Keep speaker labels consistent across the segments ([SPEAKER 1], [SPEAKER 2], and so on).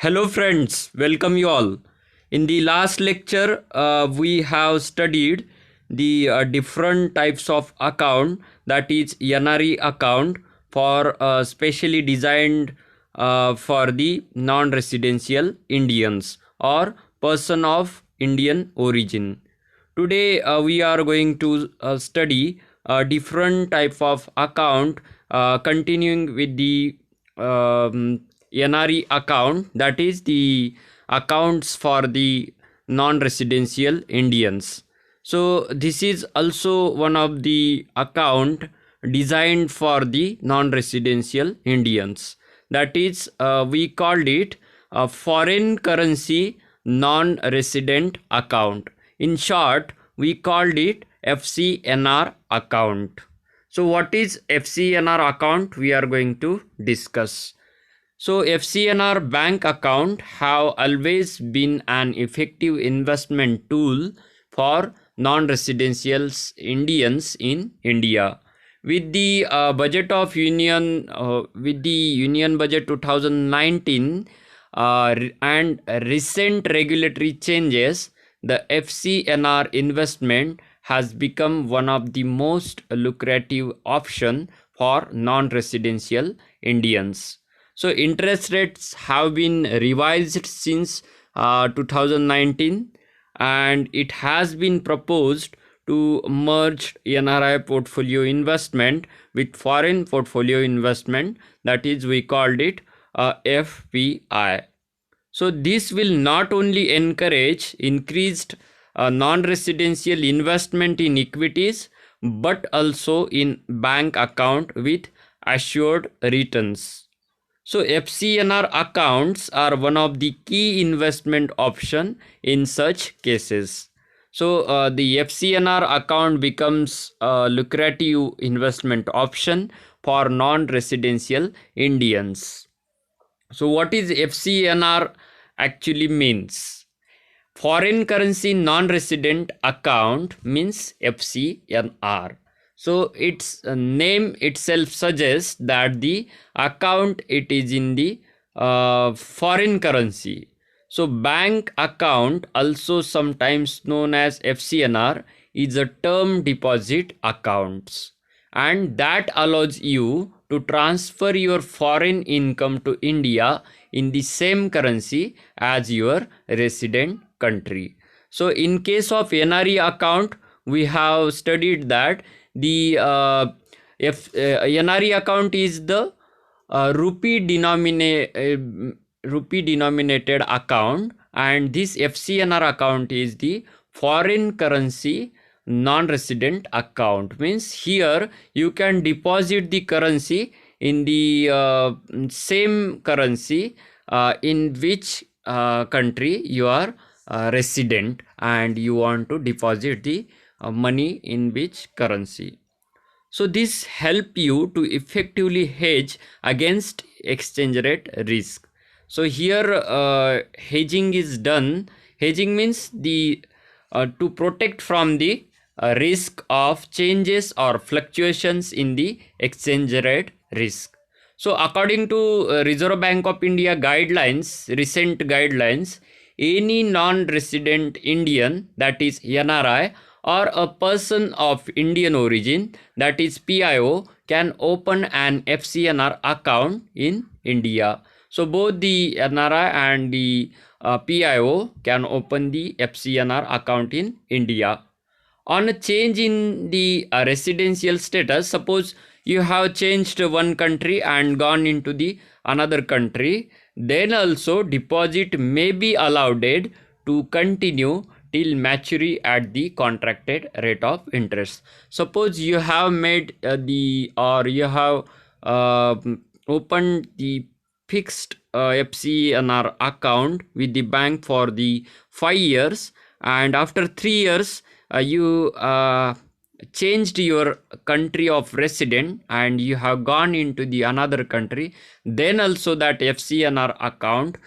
[SPEAKER 1] Hello friends, welcome you all. In the last lecture, we have studied the different types of account, that is NRE account for specially designed for the non-residential Indians or person of Indian origin. Today we are going to study a different type of account, continuing with the NRE account, that is the accounts for the non-residential Indians. So this is also one of the account designed for the non-residential Indians. That is, we called it a foreign currency non-resident account. In short, we called it FCNR account. So what is FCNR account? We are going to discuss. So FCNR bank account have always been an effective investment tool for non-residential Indians in India. With the with the Union Budget 2019 and recent regulatory changes, the FCNR investment has become one of the most lucrative option for non-residential Indians. So interest rates have been revised since 2019, and it has been proposed to merge NRI portfolio investment with foreign portfolio investment, that is we called it FPI. So this will not only encourage increased non-residential investment in equities, but also in bank account with assured returns. So FCNR accounts are one of the key investment option in such cases. So the FCNR account becomes a lucrative investment option for non-residential Indians. So what is FCNR actually means? Foreign currency non-resident account means FCNR. So its name itself suggests that the account it is in the foreign currency. So bank account, also sometimes known as FCNR, is a term deposit accounts, and that allows you to transfer your foreign income to India in the same currency as your resident country. So in case of NRE account, we have studied that the NRE account is the rupee denominated account, and this FCNR account is the foreign currency non-resident account. Means here you can deposit the currency in the same currency in which country you are resident, and you want to deposit the money in which currency. So this help you to effectively hedge against exchange rate risk. So here hedging is done. Hedging means the to protect from the risk of changes or fluctuations in the exchange rate risk. So according to Reserve Bank of India guidelines, recent guidelines, any non-resident Indian, that is NRI, or a person of Indian origin, that is PIO, can open an FCNR account in India. So both the NRI and the PIO can open the FCNR account in India. On a change in the residential status, suppose you have changed one country and gone into the another country, then also deposit may be allowed to continue till maturity at the contracted rate of interest. Suppose you have made you have uh, opened the fixed FCNR account with the bank for the 5 years, and after 3 years you changed your country of resident and you have gone into the another country, then also that FCNR account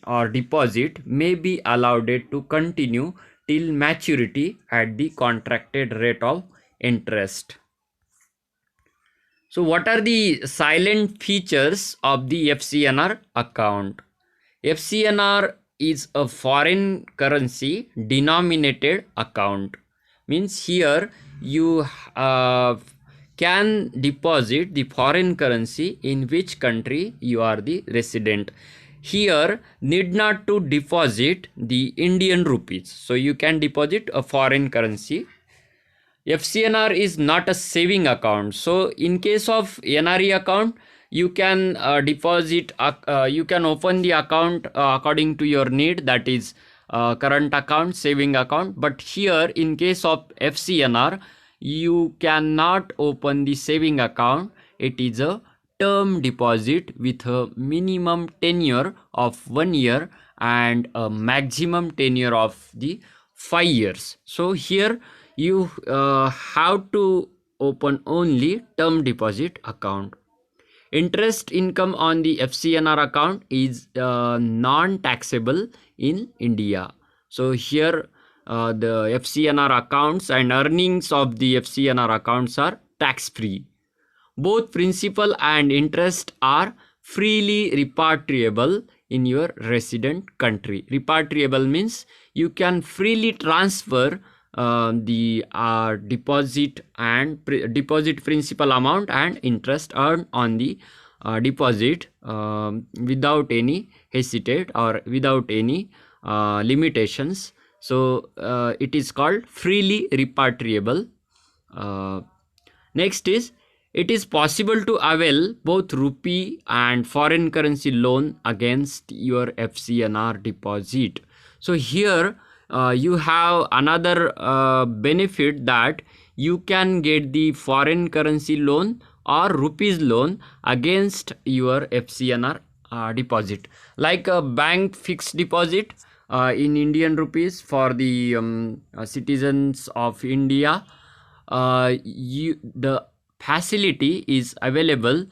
[SPEAKER 1] or deposit may be allowed to continue till maturity at the contracted rate of interest. So what are the silent features of the FCNR account? FCNR is a foreign currency denominated account. Means here you can deposit the foreign currency in which country you are the resident. Here need not to deposit the Indian rupees. So you can deposit a foreign currency. FCNR is not a saving account. So in case of NRE account, you can deposit, you can open the account according to your need, that is current account, saving account. But here in case of FCNR, you cannot open the saving account. It is a term deposit with a minimum tenure of 1 year and a maximum tenure of the 5 years. So here you have to open only term deposit account. Interest income on the FCNR account is non-taxable in India. So here the FCNR accounts and earnings of the FCNR accounts are tax-free. Both principal and interest are freely repatriable in your resident country. Repatriable means you can freely transfer the deposit and deposit principal amount and interest earned on the deposit without any hesitate or without any limitations. So it is called freely repatriable. Next is, it is possible to avail both rupee and foreign currency loan against your FCNR deposit. So here you have another benefit, that you can get the foreign currency loan or rupees loan against your FCNR deposit, like a bank fixed deposit in Indian rupees for the citizens of India. The facility is available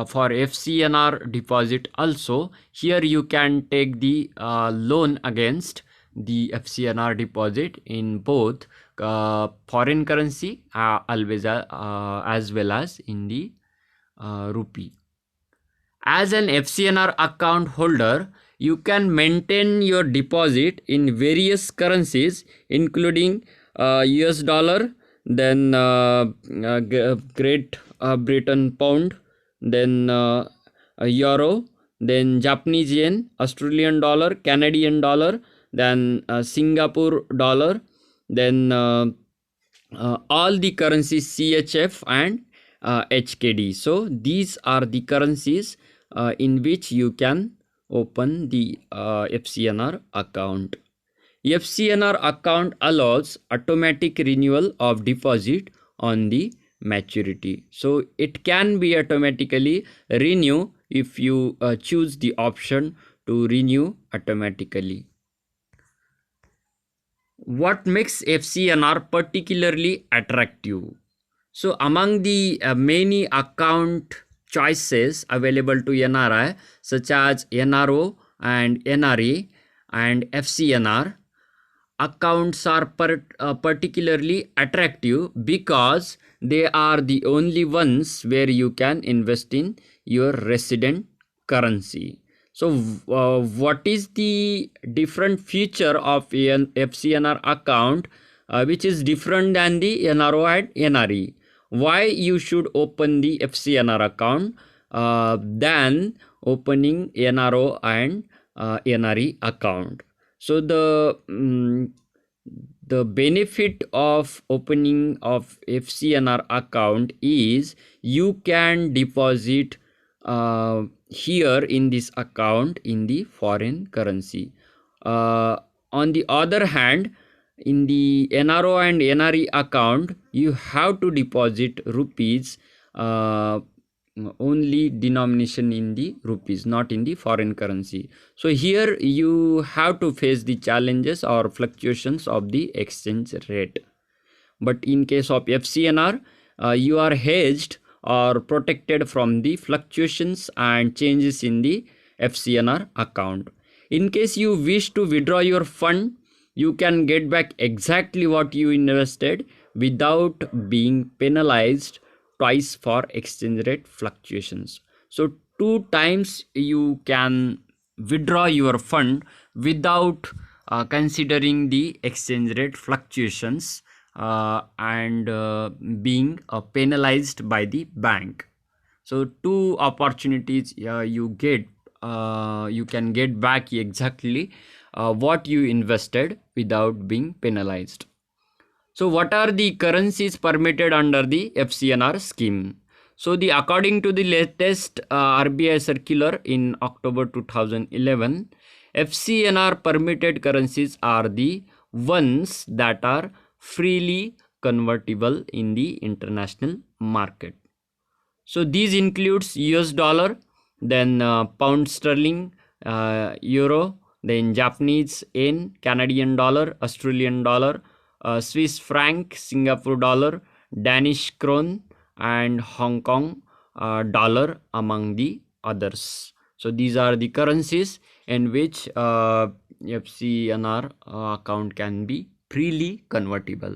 [SPEAKER 1] for FCNR deposit also. Here you can take the loan against the FCNR deposit in both foreign currency always as well as in the rupee. As an FCNR account holder, you can maintain your deposit in various currencies, including US dollar, then Great Britain pound, then euro, then Japanese yen, Australian dollar, Canadian dollar, then Singapore dollar, then all the currencies CHF and HKD. So these are the currencies in which you can open the FCNR account. FCNR account allows automatic renewal of deposit on the maturity. So it can be automatically renew if you choose the option to renew automatically. What makes FCNR particularly attractive? So among the many account choices available to NRI, such as NRO and NRE and FCNR, accounts are particularly attractive because they are the only ones where you can invest in your resident currency. So what is the different feature of an FCNR account which is different than the NRO and NRE? Why you should open the FCNR account than opening NRO and NRE account? So the benefit of opening of FCNR account is you can deposit here in this account in the foreign currency. On the other hand, in the NRO and NRE account, you have to deposit rupees only denomination in the rupees, not in the foreign currency. So here you have to face the challenges or fluctuations of the exchange rate. But in case of FCNR, you are hedged or protected from the fluctuations and changes in the FCNR account. In case you wish to withdraw your fund, you can get back exactly what you invested without being penalized twice for exchange rate fluctuations. So 2 times you can withdraw your fund without considering the exchange rate fluctuations and being penalized by the bank. So 2 opportunities you can get back exactly what you invested without being penalized. So what are the currencies permitted under the FCNR scheme? So according to the latest RBI circular in October 2011, FCNR permitted currencies are the ones that are freely convertible in the international market. So these includes US dollar, then pound sterling, euro, then Japanese yen, Canadian dollar, Australian dollar, Swiss franc, Singapore dollar, Danish krone, and Hong Kong dollar, among the others. So these are the currencies in which FCNR account can be freely convertible.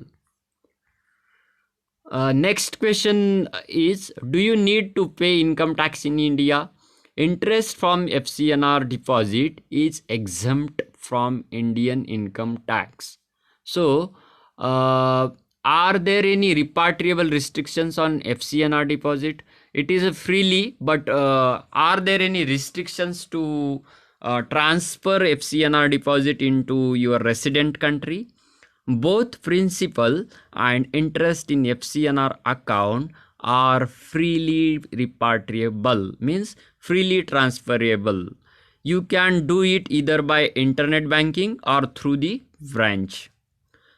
[SPEAKER 1] Next question is, do you need to pay income tax in India? Interest from FCNR deposit is exempt from Indian income tax. So, are there any repatriable restrictions on FCNR deposit? It is a freely, but are there any restrictions to transfer FCNR deposit into your resident country? Both principal and interest in FCNR account are freely repatriable, means freely transferable. You can do it either by internet banking or through the branch.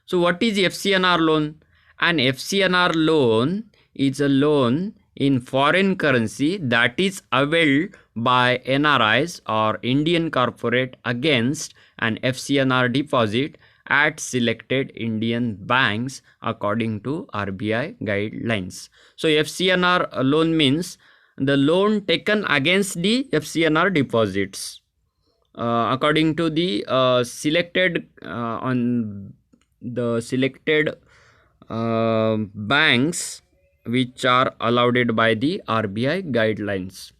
[SPEAKER 1] So what is FCNR loan? An FCNR loan is a loan in foreign currency that is availed by NRIs or Indian corporate against an FCNR deposit at selected Indian banks according to RBI guidelines. So FCNR loan means the loan taken against the FCNR deposits according to the selected banks which are allowed by the RBI guidelines.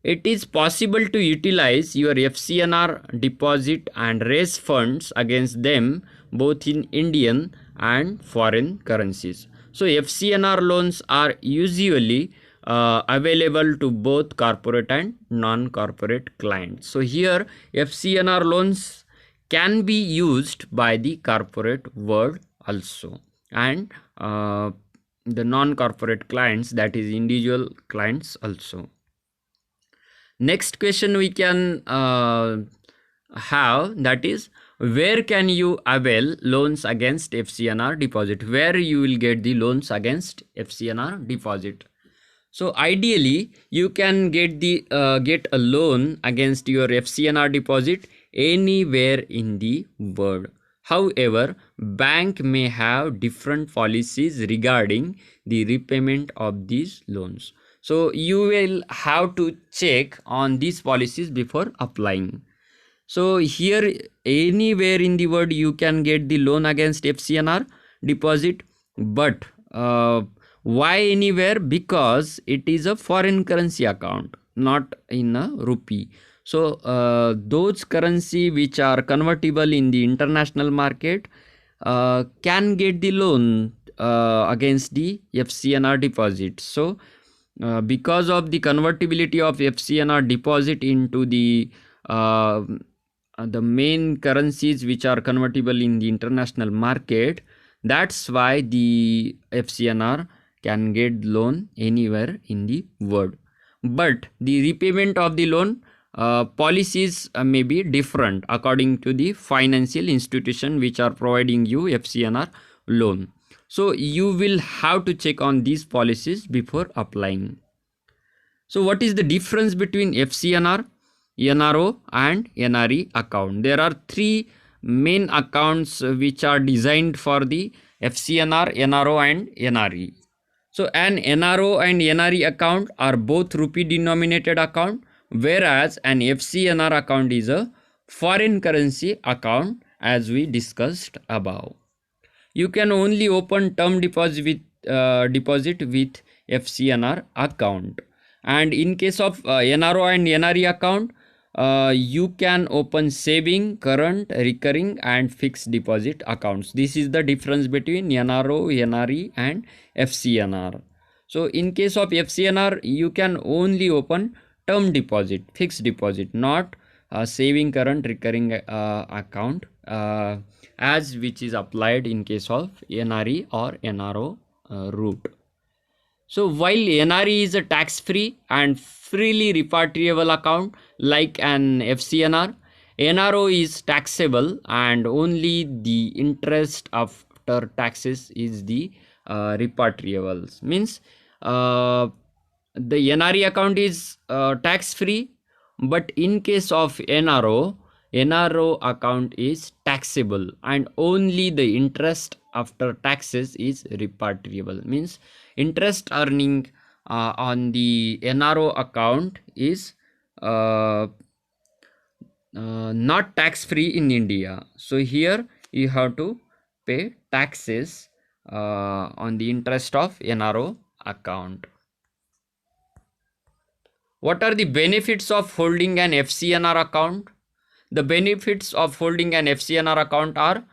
[SPEAKER 1] It is possible to utilize your FCNR deposit and raise funds against them both in Indian and foreign currencies. So FCNR loans are usually available to both corporate and non-corporate clients. So here FCNR loans can be used by the corporate world also, and the non-corporate clients, that is individual clients also. Next question we can have, that is, where can you avail loans against FCNR deposit? Where you will get the loans against FCNR deposit? So ideally you can get a loan against your FCNR deposit anywhere in the world. However, bank may have different policies regarding the repayment of these loans. So you will have to check on these policies before applying. So here anywhere in the world you can get the loan against FCNR deposit, but why anywhere? Because it is a foreign currency account, not in a rupee. So those currency which are convertible in the international market can get the loan against the FCNR deposit. So because of the convertibility of FCNR deposit into the main currencies which are convertible in the international market, that's why the FCNR can get loan anywhere in the world. But the repayment of the loan policies may be different according to the financial institution which are providing you FCNR loan. So you will have to check on these policies before applying. So what is the difference between FCNR, NRO and NRE account? There are three main accounts which are designed for the FCNR, NRO and NRE. So an NRO and NRE account are both rupee denominated account, whereas an FCNR account is a foreign currency account, as we discussed above. You can only open term deposit with FCNR account. And in case of NRO and NRE account, you can open saving, current, recurring and fixed deposit accounts. This is the difference between NRO, NRE and FCNR. So in case of FCNR, you can only open term deposit, fixed deposit, not saving, current, recurring account as which is applied in case of NRE or NRO route. So while NRE is a tax-free and freely repatriable account like an FCNR, NRO is taxable and only the interest after taxes is the repatriable. Means the NRE account is tax-free, but in case of NRO account is taxable and only the interest after taxes is repatriable. Means interest earning on the NRO account is not tax free in India. So here you have to pay taxes on the interest of NRO account. What are the benefits of holding an FCNR account? The benefits of holding an FCNR account are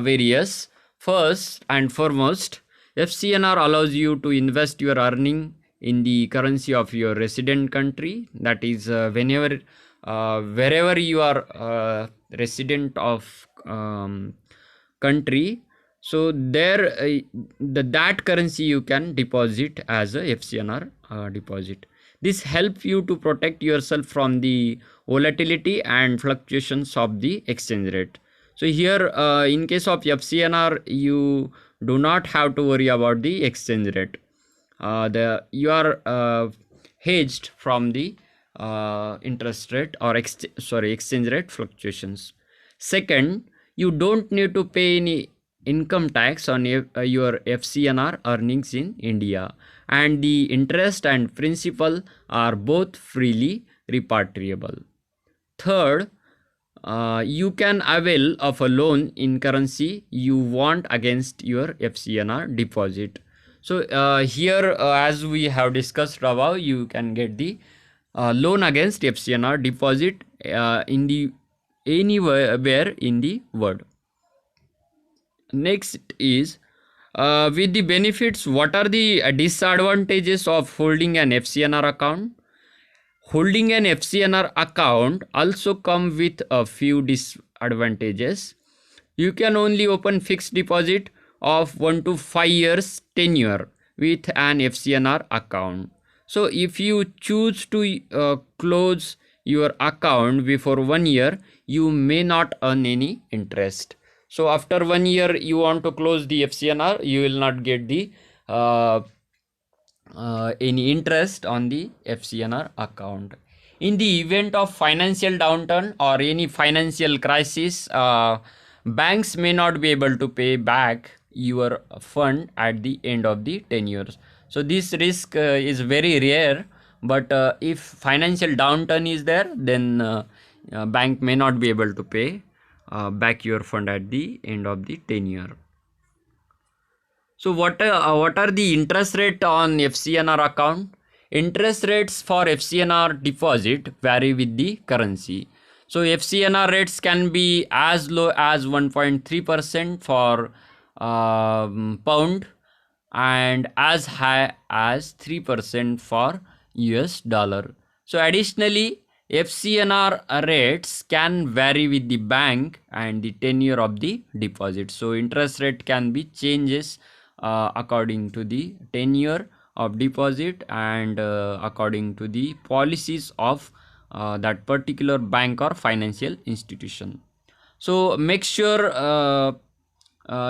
[SPEAKER 1] various. First and foremost, FCNR allows you to invest your earning in the currency of your resident country. That is, wherever you are resident of country, so there that currency you can deposit as a FCNR deposit. This helps you to protect yourself from the volatility and fluctuations of the exchange rate. So here in case of FCNR, you do not have to worry about the exchange rate. You are hedged from the interest rate or exchange rate fluctuations. Second, you don't need to pay any income tax on your FCNR earnings in India, and the interest and principal are both freely repatriable. Third, you can avail of a loan in currency you want against your FCNR deposit. So here as we have discussed above, you can get the loan against FCNR deposit in the anywhere in the world. Next is with the benefits, what are the disadvantages of holding an FCNR account? Holding an FCNR account also come with a few disadvantages. You can only open fixed deposit of 1 to 5 years tenure with an FCNR account. So if you choose to close your account before 1 year, you may not earn any interest. So after 1 year you want to close the FCNR, you will not get the any interest on the FCNR account. In the event of financial downturn or any financial crisis, banks may not be able to pay back your fund at the end of the 10 years. So this risk is very rare, but if financial downturn is there, then bank may not be able to pay back your fund at the end of the 10 year. So what are the interest rate on FCNR account? Interest rates for FCNR deposit vary with the currency. So FCNR rates can be as low as 1.3% for pound and as high as 3% for US dollar. So additionally, FCNR rates can vary with the bank and the tenure of the deposit. So interest rate can be changes according to the tenure of deposit and according to the policies of that particular bank or financial institution. So make sure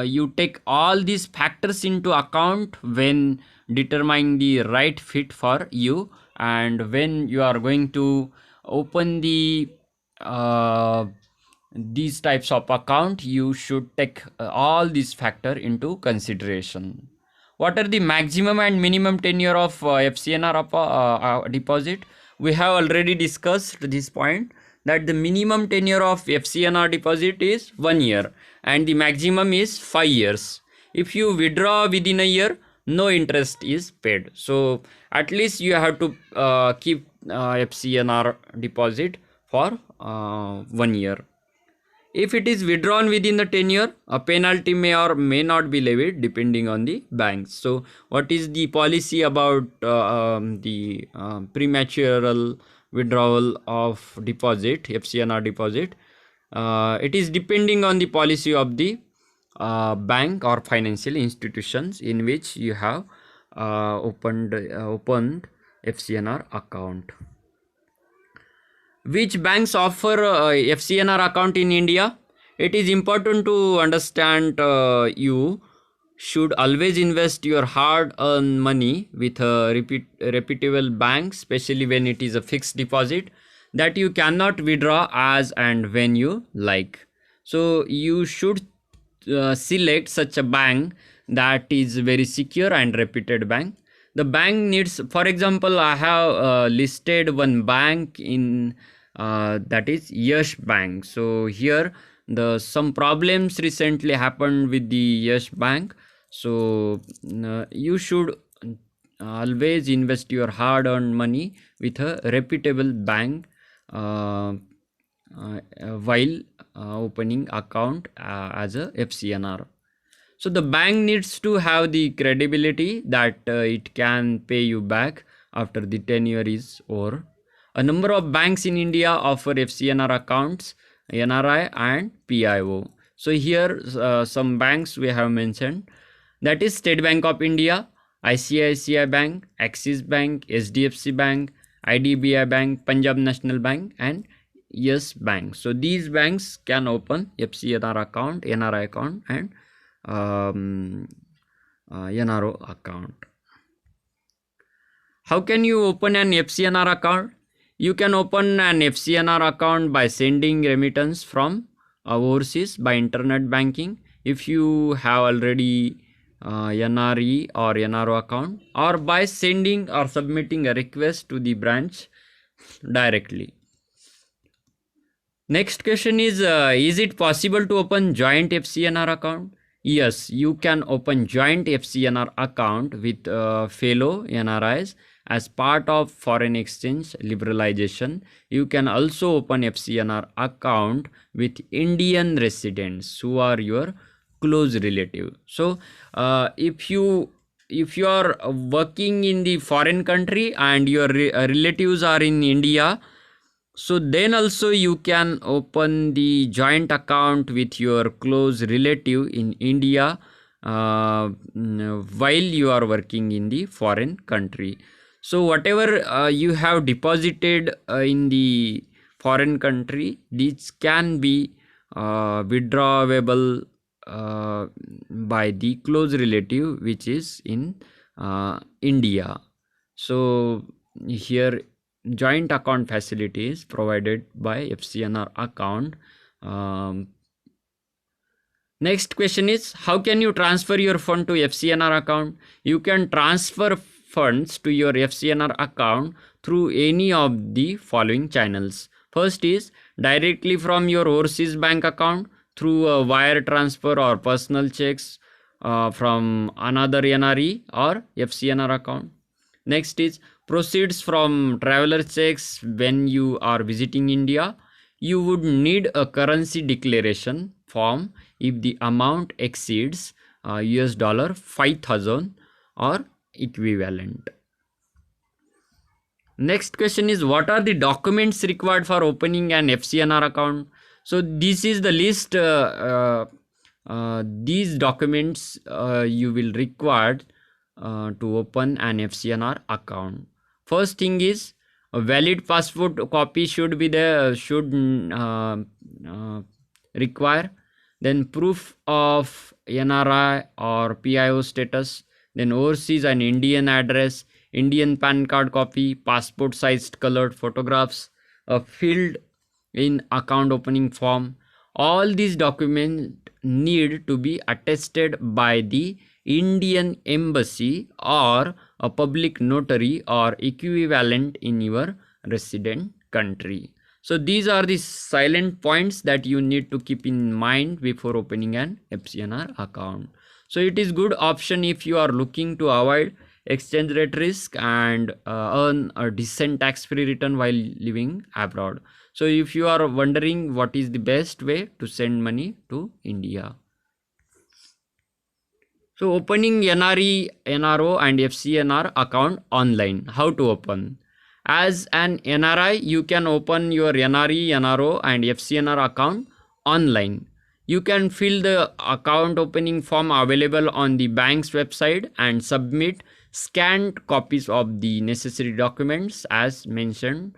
[SPEAKER 1] you take all these factors into account when determining the right fit for you, and when you are going to open the these types of account, you should take all these factor into consideration. What are the maximum and minimum tenure of FCNR deposit? We have already discussed this point, that the minimum tenure of FCNR deposit is 1 year and the maximum is 5 years. If you withdraw within a year, no interest is paid. So at least you have to keep FCNR deposit for 1 year. If it is withdrawn within the tenure, a penalty may or may not be levied depending on the banks. So what is the policy about the premature withdrawal of deposit, FCNR deposit? It is depending on the policy of the bank or financial institutions in which you have opened FCNR account. Which banks offer FCNR account in India? It is important to understand you should always invest your hard-earned money with a reputable bank, especially when it is a fixed deposit that you cannot withdraw as and when you like. So you should select such a bank that is very secure and reputed bank. The bank needs, for example, I have listed one bank in that is Yash Bank. So here some problems recently happened with the Yash Bank. So you should always invest your hard-earned money with a reputable bank while opening account as a FCNR. So the bank needs to have the credibility that it can pay you back after the tenure is over. A number of banks in India offer FCNR accounts, NRI and PIO. So here some banks we have mentioned, that is State Bank of India, ICICI Bank, Axis Bank, SDFC Bank, IDBI Bank, Punjab National Bank and Yes Bank. So these banks can open FCNR account, NRI account and NRO account. How can you open an FCNR account? You can open an FCNR account by sending remittance from overseas by internet banking if you have already NRE or NRO account, or by sending or submitting a request to the branch directly. Next question is it possible to open joint FCNR account? Yes, you can open joint FCNR account with fellow NRIs as part of foreign exchange liberalization. You can also open FCNR account with Indian residents who are your close relative. So if you are working in the foreign country and your relatives are in India, so then also you can open the joint account with your close relative in India while you are working in the foreign country. So whatever you have deposited in the foreign country, these can be withdrawable by the close relative which is in India. So here joint account facility is provided by FCNR account. Next question is, how can you transfer your fund to FCNR account? You can transfer funds to your FCNR account through any of the following channels. First is directly from your overseas bank account through a wire transfer or personal checks from another NRE or FCNR account. Next is proceeds from traveler checks when you are visiting India. You would need a currency declaration form if the amount exceeds $5,000 or equivalent. Next question is, what are the documents required for opening an FCNR account? So this is the list. These documents you will require to open an FCNR account. First thing is a valid passport copy should be there, require. Then proof of NRI or PIO status. Then overseas and Indian address, Indian PAN card copy, passport sized colored photographs, a filled in account opening form. All these documents need to be attested by the Indian embassy or a public notary or equivalent in your resident country. So these are the silent points that you need to keep in mind before opening an FCNR account. So it is good option if you are looking to avoid exchange rate risk and earn a decent tax-free return while living abroad. So if you are wondering what is the best way to send money to India. So opening NRE, NRO and FCNR account online. How to open? As an NRI, you can open your NRE, NRO and FCNR account online. You can fill the account opening form available on the bank's website and submit scanned copies of the necessary documents as mentioned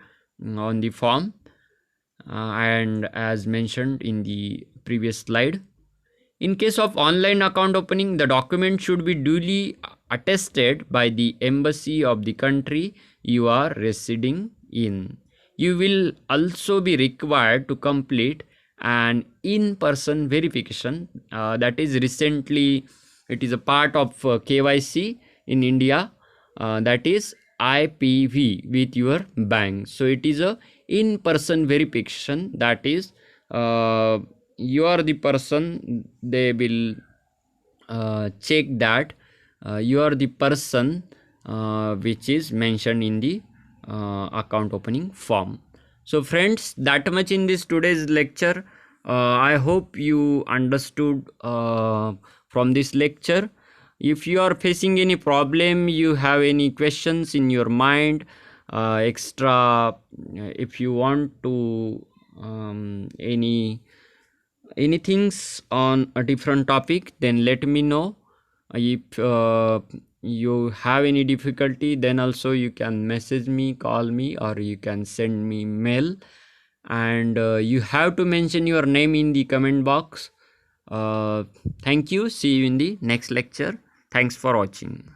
[SPEAKER 1] on the form and as mentioned in the previous slide. In case of online account opening, the document should be duly attested by the embassy of the country you are residing in. You will also be required to complete an in-person verification that is recently, it is a part of KYC in India, that is IPV with your bank. So it is a in-person verification, that is you are the person, they will check that you are the person which is mentioned in the account opening form. So friends, that much in this today's lecture. I hope you understood from this lecture. If you are facing any problem, you have any questions in your mind, extra, if you want to anything's on a different topic, then let me know. If you have any difficulty, then also you can message me, call me, or you can send me mail, and you have to mention your name in the comment box. Thank you. See you in the next lecture. Thanks for watching.